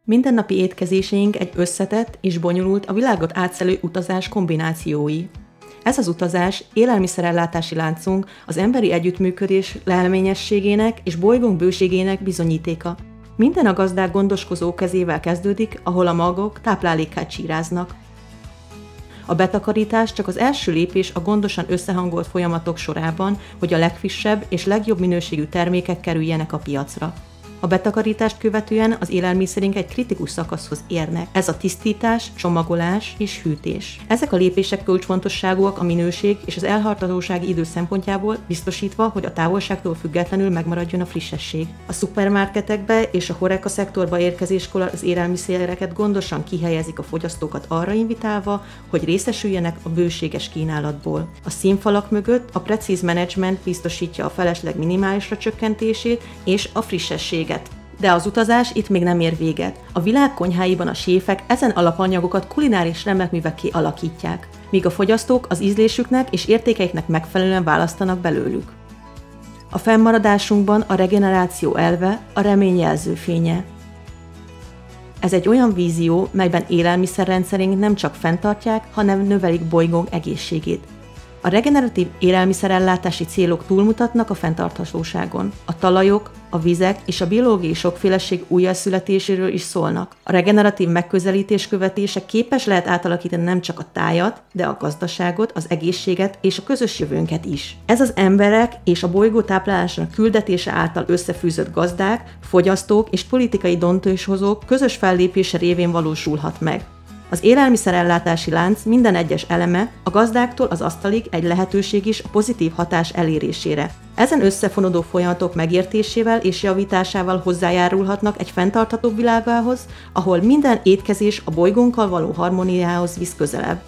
Mindennapi étkezéseink egy összetett és bonyolult, a világot átszelő utazás kombinációi. Ez az utazás élelmiszerellátási láncunk az emberi együttműködés lelményességének és bolygónk bőségének bizonyítéka. Minden a gazdák gondoskozó kezével kezdődik, ahol a magok táplálékát csíráznak. A betakarítás csak az első lépés a gondosan összehangolt folyamatok sorában, hogy a legfrissebb és legjobb minőségű termékek kerüljenek a piacra. A betakarítást követően az élelmiszerink egy kritikus szakaszhoz érnek. Ez a tisztítás, csomagolás és hűtés. Ezek a lépések kulcsfontosságúak a minőség és az elhordhatósági idő szempontjából, biztosítva, hogy a távolságtól függetlenül megmaradjon a frissesség. A szupermarketekbe és a HoReCa szektorba érkezéskor az élelmiszereket gondosan kihelyezik a fogyasztókat arra invitálva, hogy részesüljenek a bőséges kínálatból. A színfalak mögött a precíz menedzsment biztosítja a felesleg minimálisra csökkentését és a frissességet. De az utazás itt még nem ér véget. A világ konyháiban a séfek ezen alapanyagokat kulináris remekművekké alakítják, míg a fogyasztók az ízlésüknek és értékeiknek megfelelően választanak belőlük. A fennmaradásunkban a regeneráció elve a remény jelzőfénye. Ez egy olyan vízió, melyben élelmiszerrendszerünk nem csak fenntartják, hanem növelik bolygónk egészségét. A regeneratív élelmiszerellátási célok túlmutatnak a fenntarthatóságon. A talajok, a vizek és a biológiai sokféleség újjászületéséről is szólnak. A regeneratív megközelítés követése képes lehet átalakítani nem csak a tájat, de a gazdaságot, az egészséget és a közös jövőnket is. Ez az emberek és a bolygó táplálásának küldetése által összefűzött gazdák, fogyasztók és politikai döntéshozók közös fellépése révén valósulhat meg. Az élelmiszerellátási lánc minden egyes eleme, a gazdáktól az asztalig egy lehetőség is a pozitív hatás elérésére. Ezen összefonódó folyamatok megértésével és javításával hozzájárulhatnak egy fenntarthatóbb világához, ahol minden étkezés a bolygónkkal való harmóniához visz közelebb.